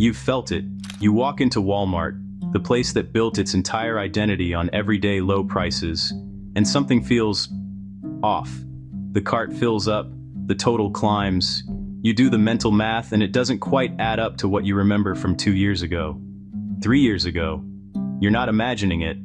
You've felt it. You walk into Walmart, the place that built its entire identity on everyday low prices, and something feels off. The cart fills up, the total climbs. You do the mental math and it doesn't quite add up to what you remember from 2 years ago. 3 years ago. You're not imagining it.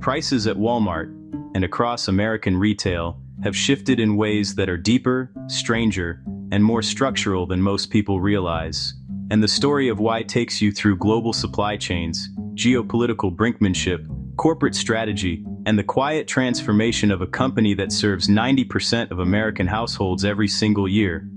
Prices at Walmart and across American retail have shifted in ways that are deeper, stranger, and more structural than most people realize. And the story of why takes you through global supply chains, geopolitical brinkmanship, corporate strategy, and the quiet transformation of a company that serves 90% of American households every single year.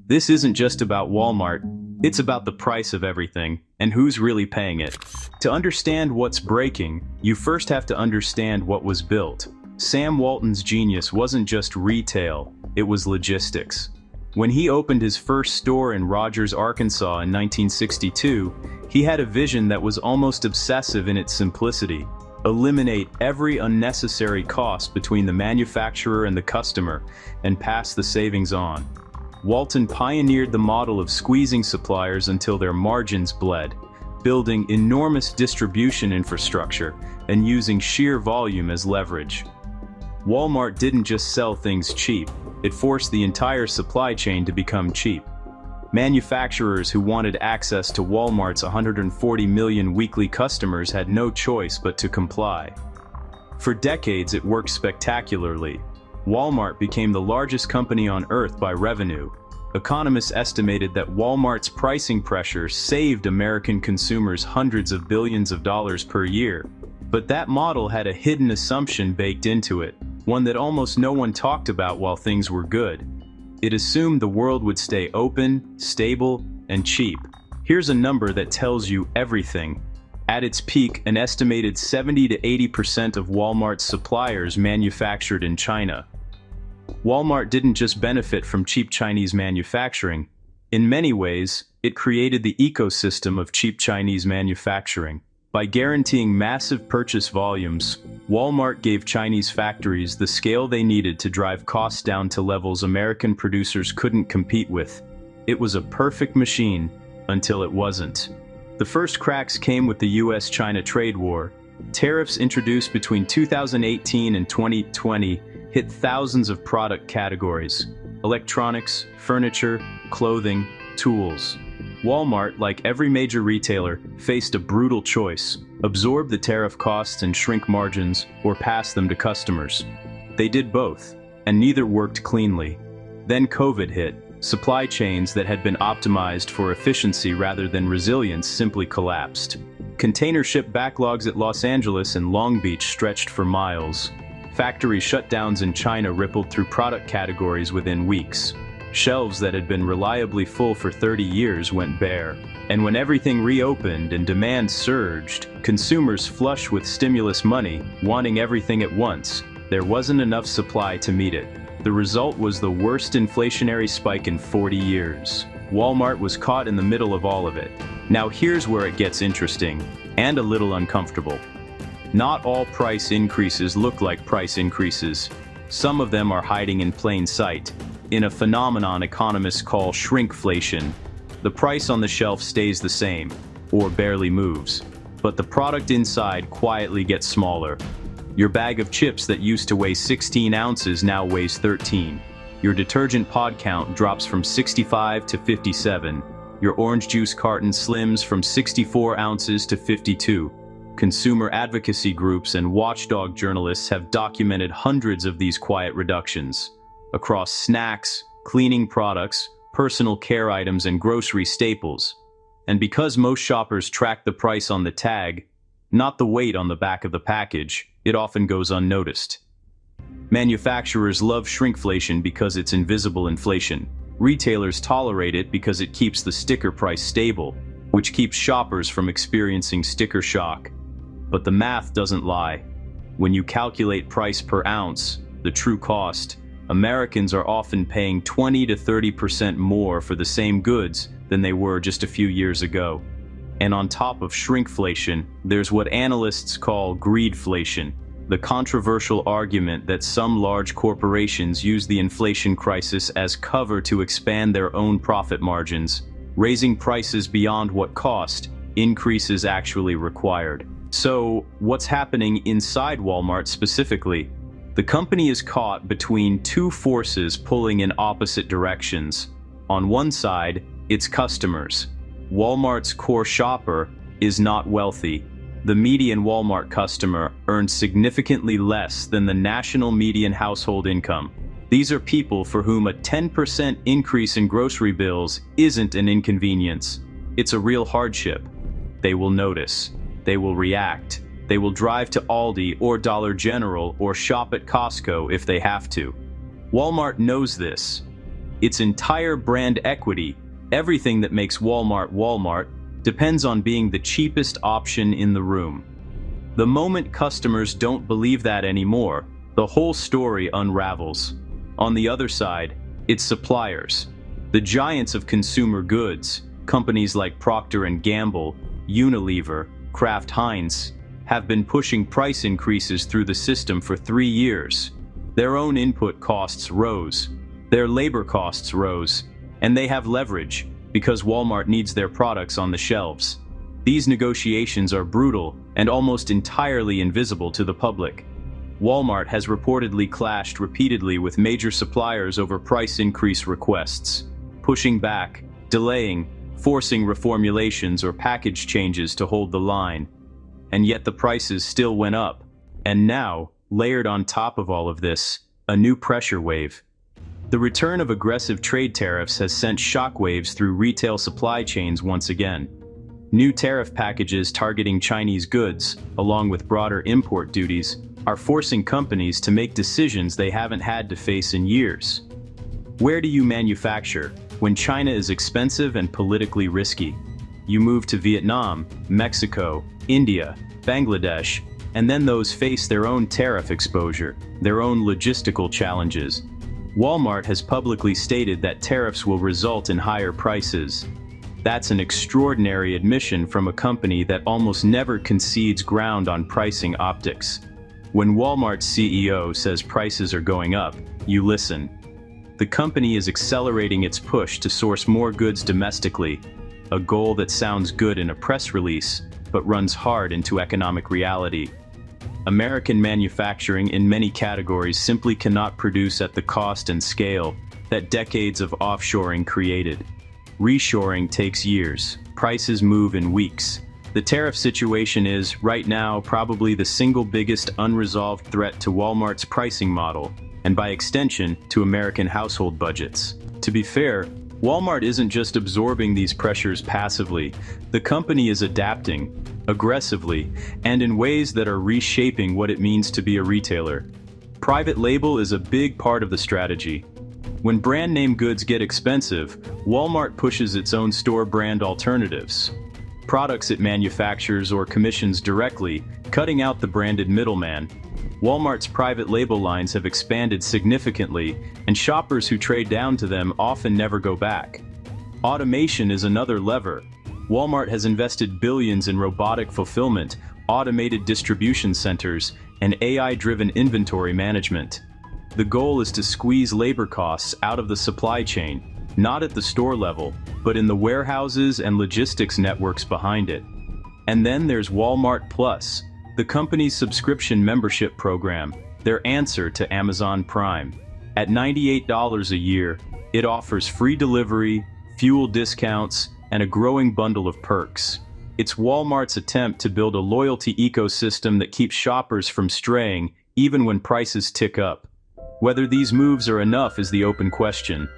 This isn't just about Walmart, it's about the price of everything, and who's really paying it. To understand what's breaking, you first have to understand what was built. Sam Walton's genius wasn't just retail, it was logistics. When he opened his first store in Rogers, Arkansas in 1962, he had a vision that was almost obsessive in its simplicity. Eliminate every unnecessary cost between the manufacturer and the customer, and pass the savings on. Walton pioneered the model of squeezing suppliers until their margins bled, building enormous distribution infrastructure and using sheer volume as leverage. Walmart didn't just sell things cheap, it forced the entire supply chain to become cheap. Manufacturers who wanted access to Walmart's 140 million weekly customers had no choice but to comply. For decades it worked spectacularly. Walmart became the largest company on earth by revenue. Economists estimated that Walmart's pricing pressure saved American consumers hundreds of billions of dollars per year. But that model had a hidden assumption baked into it, one that almost no one talked about while things were good. It assumed the world would stay open, stable, and cheap. Here's a number that tells you everything. At its peak, an estimated 70 to 80% of Walmart's suppliers manufactured in China. Walmart didn't just benefit from cheap Chinese manufacturing. In many ways, it created the ecosystem of cheap Chinese manufacturing. By guaranteeing massive purchase volumes, Walmart gave Chinese factories the scale they needed to drive costs down to levels American producers couldn't compete with. It was a perfect machine until it wasn't. The first cracks came with the US-China trade war. Tariffs introduced between 2018 and 2020 hit thousands of product categories: electronics, furniture, clothing, tools. Walmart, like every major retailer, faced a brutal choice: absorb the tariff costs and shrink margins, or pass them to customers. They did both, and neither worked cleanly. Then COVID hit. Supply chains that had been optimized for efficiency rather than resilience simply collapsed. Container ship backlogs at Los Angeles and Long Beach stretched for miles. Factory shutdowns in China rippled through product categories within weeks. Shelves that had been reliably full for 30 years went bare. And when everything reopened and demand surged, consumers flush with stimulus money, wanting everything at once, there wasn't enough supply to meet it. The result was the worst inflationary spike in 40 years. Walmart was caught in the middle of all of it. Now here's where it gets interesting, and a little uncomfortable. Not all price increases look like price increases. Some of them are hiding in plain sight, in a phenomenon economists call shrinkflation. The price on the shelf stays the same, or barely moves, but the product inside quietly gets smaller. Your bag of chips that used to weigh 16 ounces now weighs 13. Your detergent pod count drops from 65 to 57. Your orange juice carton slims from 64 ounces to 52. Consumer advocacy groups and watchdog journalists have documented hundreds of these quiet reductions across snacks, cleaning products, personal care items, and grocery staples. And because most shoppers track the price on the tag, not the weight on the back of the package, it often goes unnoticed. Manufacturers love shrinkflation because it's invisible inflation. Retailers tolerate it because it keeps the sticker price stable, which keeps shoppers from experiencing sticker shock. But the math doesn't lie. When you calculate price per ounce, the true cost, Americans are often paying 20 to 30% more for the same goods than they were just a few years ago. And on top of shrinkflation, there's what analysts call greedflation, the controversial argument that some large corporations use the inflation crisis as cover to expand their own profit margins. Raising prices beyond what cost increases actually required. So, what's happening inside Walmart specifically? The company is caught between two forces pulling in opposite directions. On one side, its customers. Walmart's core shopper is not wealthy. The median Walmart customer earns significantly less than the national median household income. These are people for whom a 10% increase in grocery bills isn't an inconvenience. It's a real hardship. They will notice. They will react. They will drive to Aldi or Dollar General or shop at Costco if they have to. Walmart knows this. Its entire brand equity, everything that makes Walmart Walmart, depends on being the cheapest option in the room. The moment customers don't believe that anymore, the whole story unravels. On the other side, its suppliers, the giants of consumer goods, companies like Procter & Gamble, Unilever, Kraft Heinz, have been pushing price increases through the system for 3 years. Their own input costs rose, their labor costs rose, and they have leverage because Walmart needs their products on the shelves. These negotiations are brutal and almost entirely invisible to the public. Walmart has reportedly clashed repeatedly with major suppliers over price increase requests, pushing back, delaying, forcing reformulations or package changes to hold the line. And yet the prices still went up. And now, layered on top of all of this, a new pressure wave. The return of aggressive trade tariffs has sent shockwaves through retail supply chains once again. New tariff packages targeting Chinese goods, along with broader import duties, are forcing companies to make decisions they haven't had to face in years. Where do you manufacture when China is expensive and politically risky? You move to Vietnam, Mexico, India, Bangladesh, and then those face their own tariff exposure, their own logistical challenges. Walmart has publicly stated that tariffs will result in higher prices. That's an extraordinary admission from a company that almost never concedes ground on pricing optics. When Walmart's CEO says prices are going up, you listen. The company is accelerating its push to source more goods domestically, a goal that sounds good in a press release, but runs hard into economic reality. American manufacturing in many categories simply cannot produce at the cost and scale that decades of offshoring created. Reshoring takes years. Prices move in weeks. The tariff situation is, right now, probably the single biggest unresolved threat to Walmart's pricing model, and by extension, to American household budgets. To be fair, Walmart isn't just absorbing these pressures passively. The company is adapting, aggressively, and in ways that are reshaping what it means to be a retailer. Private label is a big part of the strategy. When brand name goods get expensive, Walmart pushes its own store brand alternatives. Products it manufactures or commissions directly, cutting out the branded middleman. Walmart's private label lines have expanded significantly, and shoppers who trade down to them often never go back. Automation is another lever. Walmart has invested billions in robotic fulfillment, automated distribution centers, and AI-driven inventory management. The goal is to squeeze labor costs out of the supply chain, not at the store level, but in the warehouses and logistics networks behind it. And then there's Walmart Plus, the company's subscription membership program, their answer to Amazon Prime. At $98 a year, it offers free delivery, fuel discounts, and a growing bundle of perks. It's Walmart's attempt to build a loyalty ecosystem that keeps shoppers from straying, even when prices tick up. Whether these moves are enough is the open question.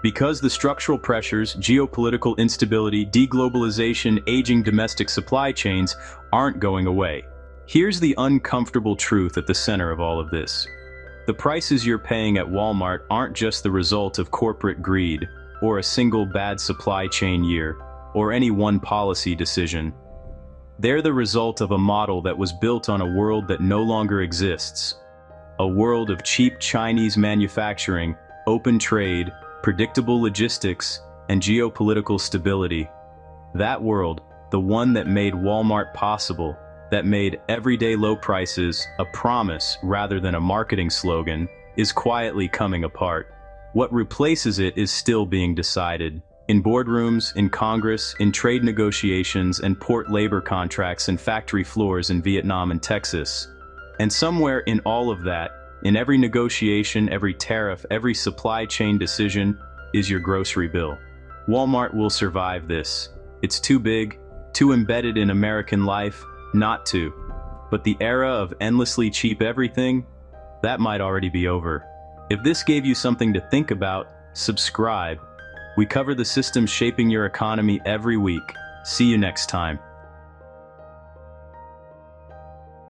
Because the structural pressures, geopolitical instability, deglobalization, aging domestic supply chains aren't going away. Here's the uncomfortable truth at the center of all of this. The prices you're paying at Walmart aren't just the result of corporate greed, or a single bad supply chain year, or any one policy decision. They're the result of a model that was built on a world that no longer exists. A world of cheap Chinese manufacturing, open trade, predictable logistics, and geopolitical stability. That world, the one that made Walmart possible, that made everyday low prices a promise rather than a marketing slogan, is quietly coming apart. What replaces it is still being decided. In boardrooms, in Congress, in trade negotiations, and port labor contracts and factory floors in Vietnam and Texas. And somewhere in all of that, in every negotiation, every tariff, every supply chain decision, is your grocery bill. Walmart will survive this. It's too big, too embedded in American life, not to. But the era of endlessly cheap everything, that might already be over. If this gave you something to think about, subscribe. We cover the systems shaping your economy every week. See you next time.